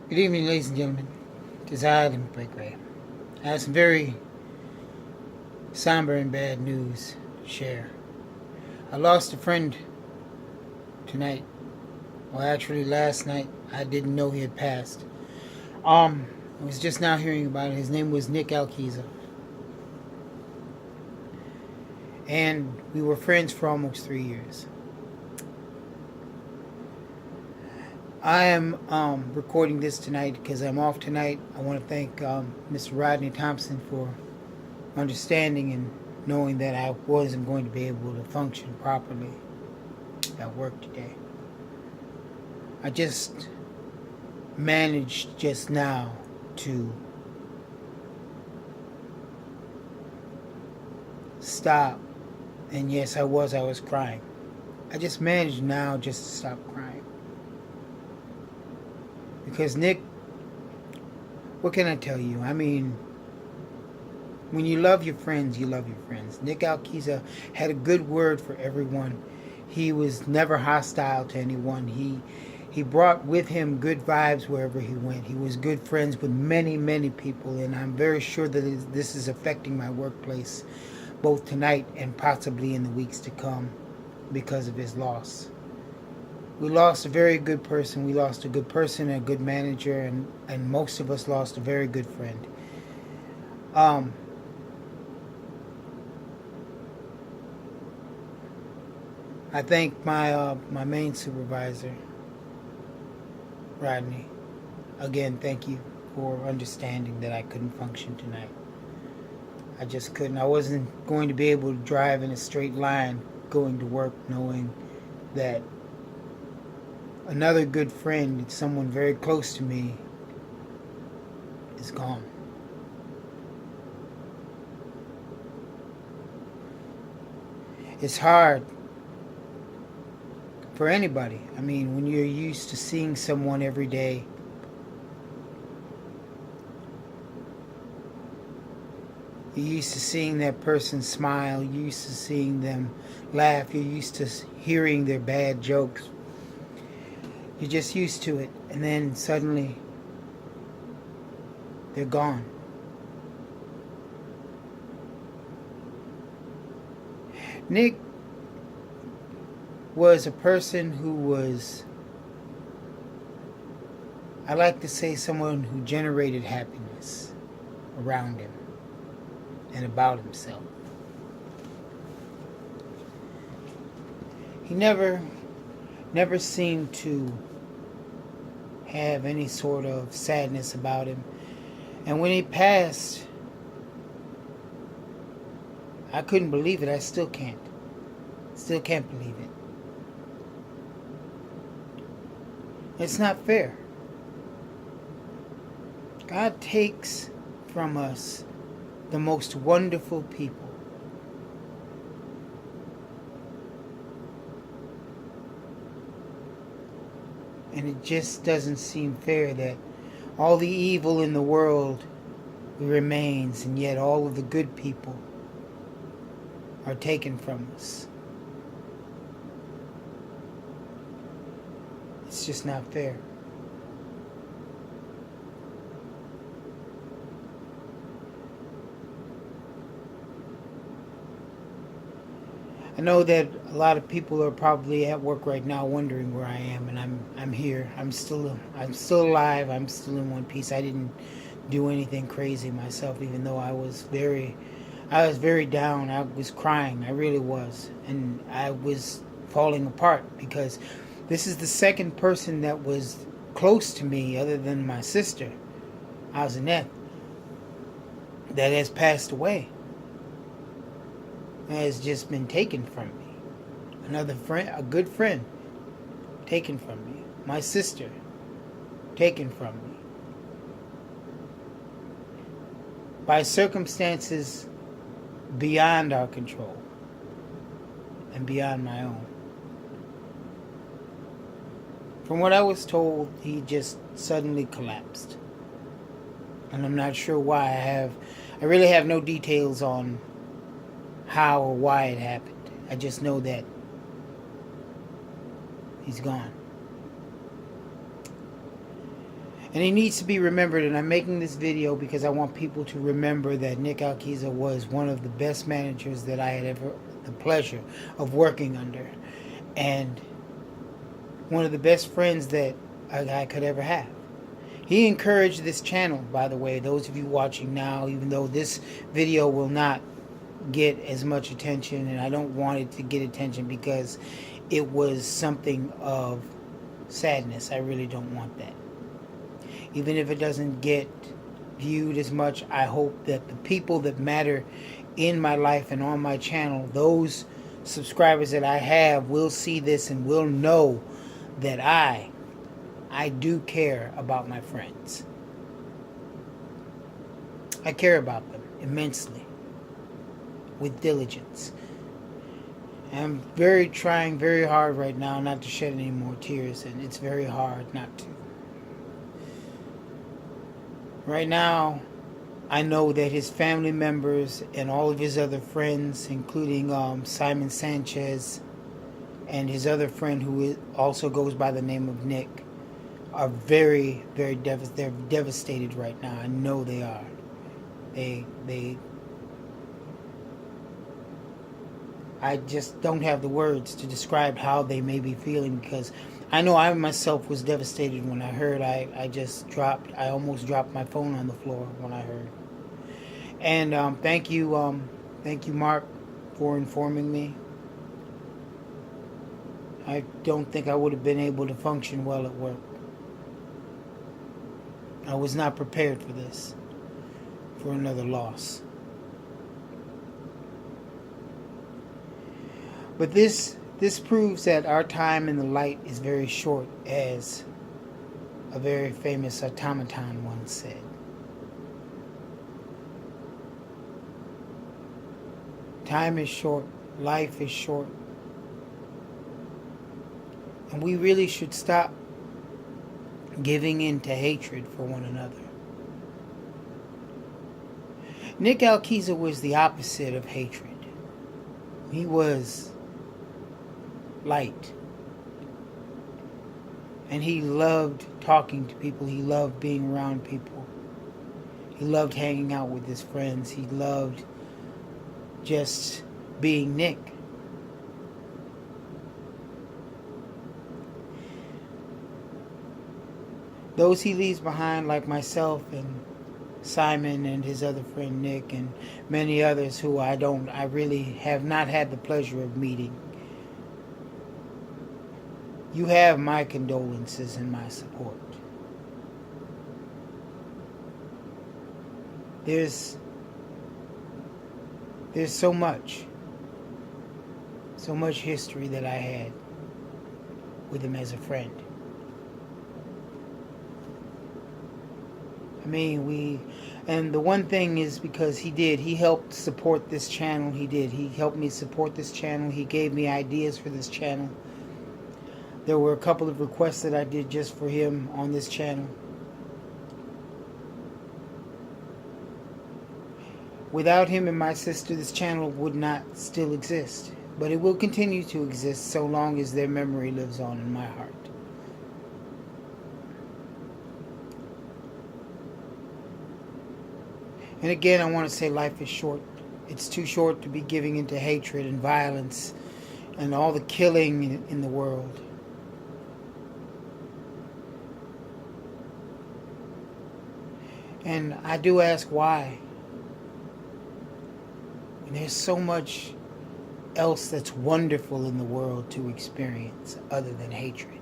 Good evening, ladies and gentlemen. This Island Breakaway. I have some very somber and bad news to share. I lost a friend tonight. Well, actually, last night. I didn't know he had passed. I was just now hearing about it. His name was Nick Alkiza, and we were friends for almost 3 years. I am recording this tonight because I'm off tonight. I want to thank Mr. Rodney Thompson for understanding and knowing that I wasn't going to be able to function properly at work today. I just managed just now to stop, and yes, I was crying. I just managed now just to stop crying. Because Nick, what can I tell you? I mean, when you love your friends, you love your friends. Nick Alkiza had a good word for everyone. He was never hostile to anyone. He brought with him good vibes wherever he went. He was good friends with many, many people, and I'm very sure that this is affecting my workplace both tonight and possibly in the weeks to come because of his loss. We lost a very good person. We lost a good person, a good manager, and most of us lost a very good friend. I thank my main supervisor, Rodney. Again, thank you for understanding that I couldn't function tonight. I just couldn't. I wasn't going to be able to drive in a straight line going to work knowing that another good friend, someone very close to me, is gone. It's hard for anybody. I mean, when you're used to seeing someone every day, you're used to seeing that person smile, you're used to seeing them laugh, you're used to hearing their bad jokes. You're just used to it, and then suddenly they're gone. Nick was a person who was, I like to say, someone who generated happiness around him and about himself. He never seemed to have any sort of sadness about him. And when he passed, I couldn't believe it. I still can't. Still can't believe it. It's not fair. God takes from us the most wonderful people. And it just doesn't seem fair that all the evil in the world remains, and yet all of the good people are taken from us. It's just not fair. I know that a lot of people are probably at work right now wondering where I am, and I'm here. I'm still alive. I'm still in one piece. I didn't do anything crazy myself, even though I was very down. I was crying. I really was, and I was falling apart because this is the second person that was close to me, other than my sister, Azanet, that has passed away. Has just been taken from me. Another friend, a good friend, taken from me. My sister, taken from me. By circumstances beyond our control and beyond my own. From what I was told, he just suddenly collapsed. And I'm not sure why. I really have no details on how or why it happened. I just know that he's gone. And he needs to be remembered, and I'm making this video because I want people to remember that Nick Alquiza was one of the best managers that I had ever the pleasure of working under, and one of the best friends that a guy could ever have. He encouraged this channel, by the way, those of you watching now, even though this video will not get as much attention, and I don't want it to get attention because it was something of sadness. I really don't want that. Even if it doesn't get viewed as much, I hope that the people that matter in my life and on my channel, those subscribers that I have, will see this and will know that I do care about my friends. I care about them immensely, with diligence. I'm trying very hard right now not to shed any more tears, and it's very hard not to. Right now, I know that his family members and all of his other friends, including Simon Sanchez and his other friend who also goes by the name of Nick, are very, very they're devastated right now. I know they are. I just don't have the words to describe how they may be feeling, because I know I myself was devastated when I heard. I almost dropped my phone on the floor when I heard. And thank you, Mark, for informing me. I don't think I would have been able to function well at work. I was not prepared for this, for another loss. But this proves that our time in the light is very short, as a very famous automaton once said. Time is short, life is short, and we really should stop giving in to hatred for one another. Nick Alquiza was the opposite of hatred. He was light. And he loved talking to people. He loved being around people. He loved hanging out with his friends. He loved just being Nick. Those he leaves behind, like myself and Simon and his other friend Nick and many others who I really have not had the pleasure of meeting. You have my condolences and my support. There's so much history that I had with him as a friend. I mean, and the one thing is, because he helped support this channel. He helped me support this channel. He gave me ideas for this channel. There were a couple of requests that I did just for him on this channel. Without him and my sister, this channel would not still exist. But it will continue to exist so long as their memory lives on in my heart. And again, I want to say life is short. It's too short to be giving into hatred and violence and all the killing in the world. And I do ask why. And there's so much else that's wonderful in the world to experience other than hatred.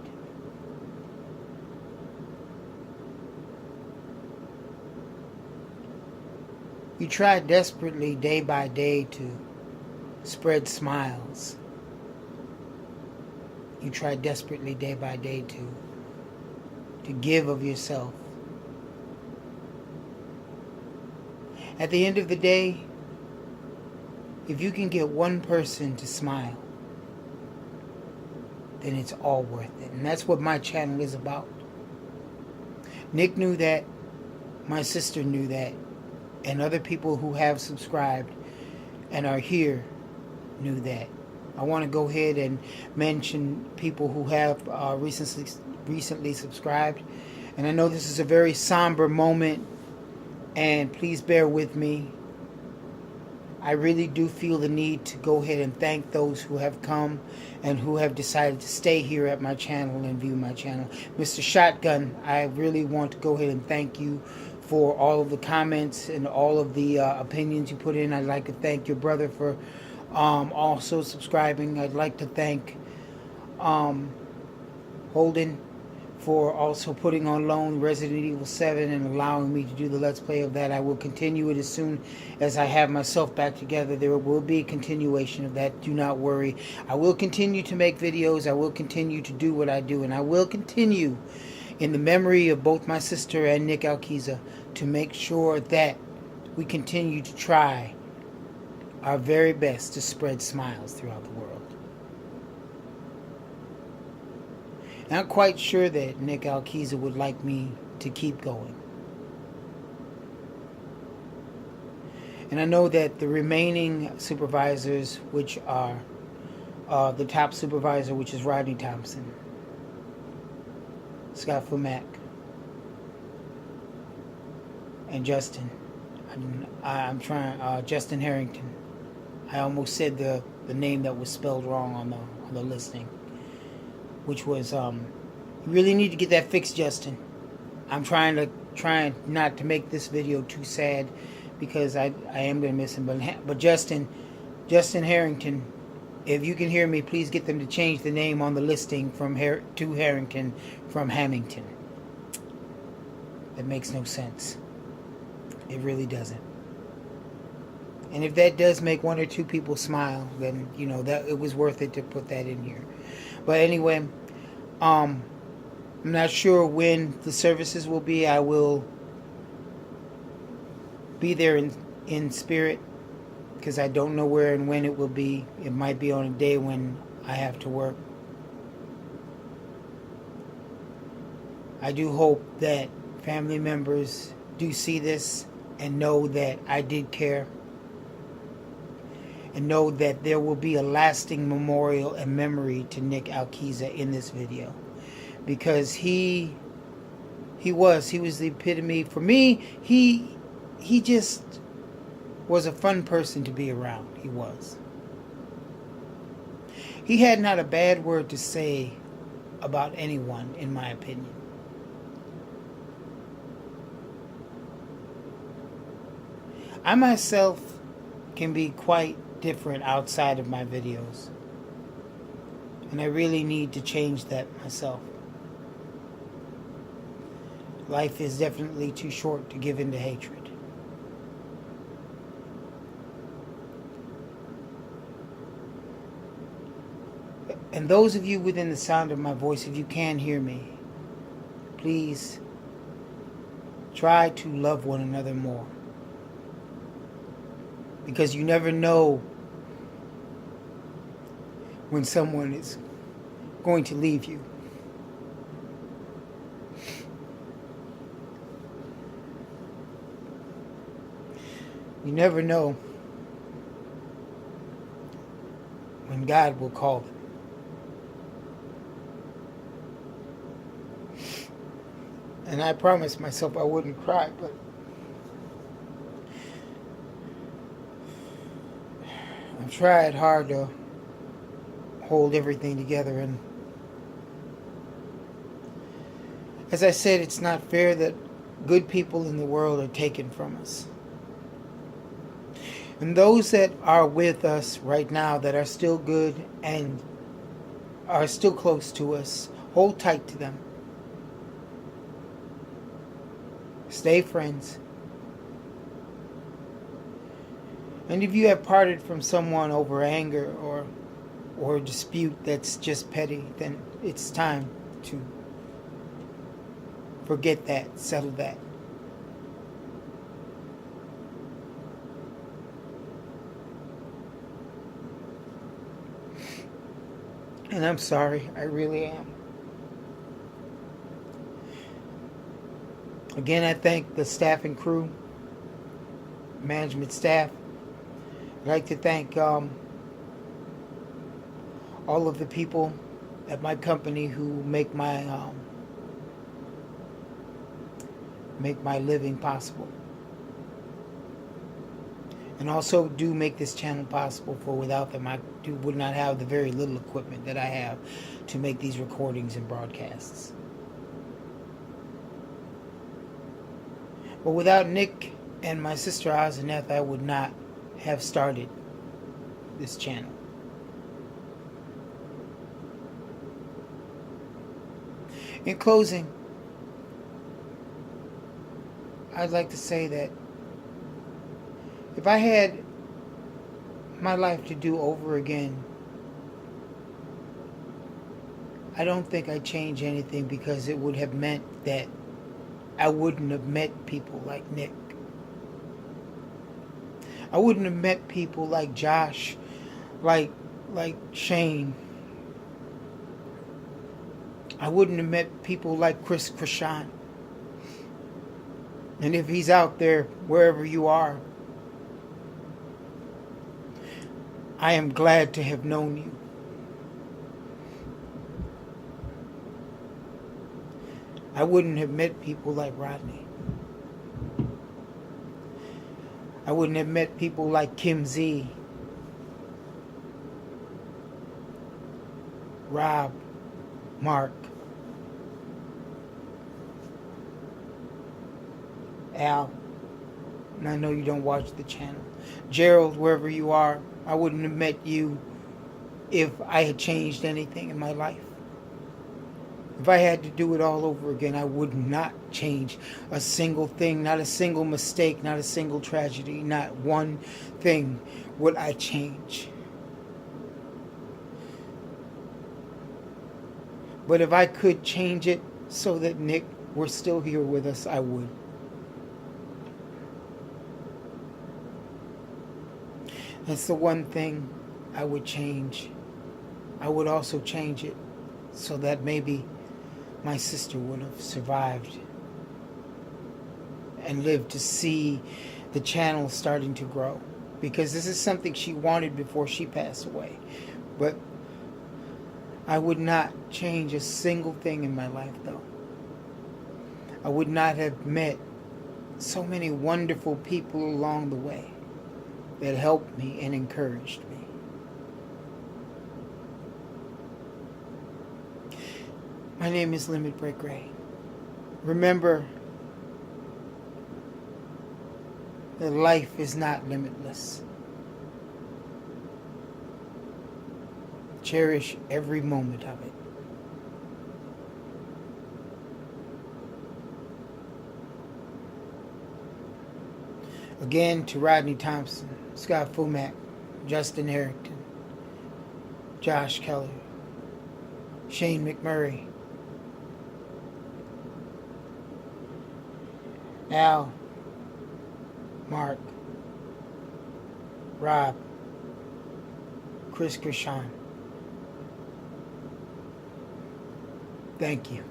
You try desperately day by day to spread smiles. You try desperately day by day to give of yourself. At the end of the day, if you can get one person to smile, then it's all worth it. And that's what my channel is about. Nick knew that. My sister knew that. And other people who have subscribed and are here knew that. I want to go ahead and mention people who have recently subscribed. And I know this is a very somber moment, and please bear with me. I really do feel the need to go ahead and thank those who have come and who have decided to stay here at my channel and view my channel. Mr. Shotgun, I really want to go ahead and thank you for all of the comments and all of the opinions you put in. I'd like to thank your brother for also subscribing. I'd like to thank Holden for also putting on loan Resident Evil 7 and allowing me to do the Let's Play of that. I will continue it as soon as I have myself back together. There will be a continuation of that. Do not worry. I will continue to make videos. I will continue to do what I do. And I will continue, in the memory of both my sister and Nick Alquiza, to make sure that we continue to try our very best to spread smiles throughout the world. I'm quite sure that Nick Alquiza would like me to keep going. And I know that the remaining supervisors, which are the top supervisor, which is Rodney Thompson, Scott Fumack, and Justin. Justin Harrington. I almost said the name that was spelled wrong on the listing, which was, you really need to get that fixed, Justin. I'm trying not to make this video too sad, because I am going to miss him. But Justin Harrington, if you can hear me, please get them to change the name on the listing from to Harrington from Hamilton. That makes no sense. It really doesn't. And if that does make one or two people smile, then you know that it was worth it to put that in here. But anyway, I'm not sure when the services will be. I will be there in spirit, because I don't know where and when it will be. It might be on a day when I have to work. I do hope that family members do see this and know that I did care, and know that there will be a lasting memorial and memory to Nick Alquiza in this video, because he was the epitome for me. He just was a fun person to be around. He was. He had not a bad word to say about anyone, in my opinion. I myself can be quite different outside of my videos, and I really need to change that myself. Life is definitely too short to give in to hatred. And those of you within the sound of my voice, if you can hear me, please try to love one another more, because you never know when someone is going to leave you. You never know when God will call them. And I promised myself I wouldn't cry, but I've tried hard to hold everything together, and as I said, it's not fair that good people in the world are taken from us. And those that are with us right now, that are still good and are still close to us, hold tight to them. Stay friends. And if you have parted from someone over anger or a dispute that's just petty, then it's time to forget that, settle that. And I'm sorry, I really am. Again, I thank the staff and crew, management staff. I'd like to thank all of the people at my company who make my make my living possible. And also do make this channel possible, for without them I would not have the very little equipment that I have to make these recordings and broadcasts. But without Nick and my sister Azeneth, I would not have started this channel. In closing, I'd like to say that if I had my life to do over again, I don't think I'd change anything, because it would have meant that I wouldn't have met people like Nick. I wouldn't have met people like Josh, like Shane. I wouldn't have met people like Chris Krishan. And if he's out there, wherever you are, I am glad to have known you. I wouldn't have met people like Rodney. I wouldn't have met people like Kim Z, Rob, Mark, Al, and I know you don't watch the channel, Gerald, wherever you are. I wouldn't have met you if I had changed anything in my life. If I had to do it all over again, I would not change a single thing, not a single mistake, not a single tragedy, not one thing would I change. But if I could change it so that Nick were still here with us, I would. That's the one thing I would change. I would also change it so that maybe my sister would have survived and lived to see the channel starting to grow. Because this is something she wanted before she passed away. But I would not change a single thing in my life, though. I would not have met so many wonderful people along the way that helped me and encouraged me. My name is Limit Break Ray. Remember that life is not limitless. Cherish every moment of it. Again, to Rodney Thompson, Scott Fumack, Justin Harrington, Josh Keller, Shane McMurray, Al, Mark, Rob, Chris Krishan. Thank you.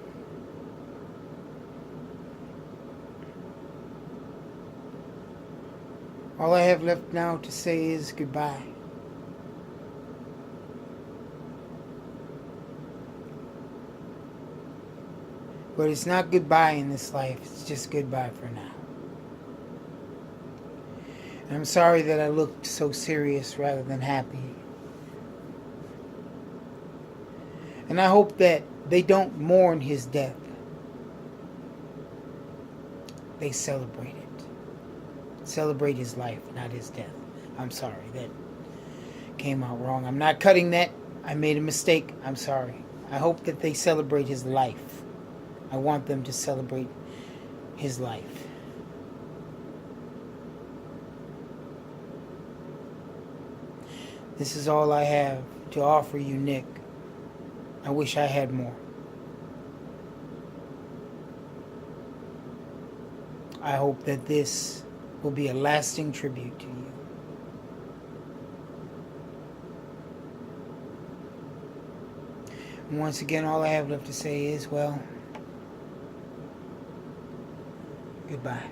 All I have left now to say is goodbye. But it's not goodbye in this life, it's just goodbye for now. And I'm sorry that I looked so serious rather than happy. And I hope that they don't mourn his death. They celebrate it. Celebrate his life, not his death. I'm sorry, that came out wrong. I'm not cutting that. I made a mistake. I'm sorry. I hope that they celebrate his life. I want them to celebrate his life. This is all I have to offer you, Nick. I wish I had more. I hope that this will be a lasting tribute to you. And once again, all I have left to say is, well, goodbye.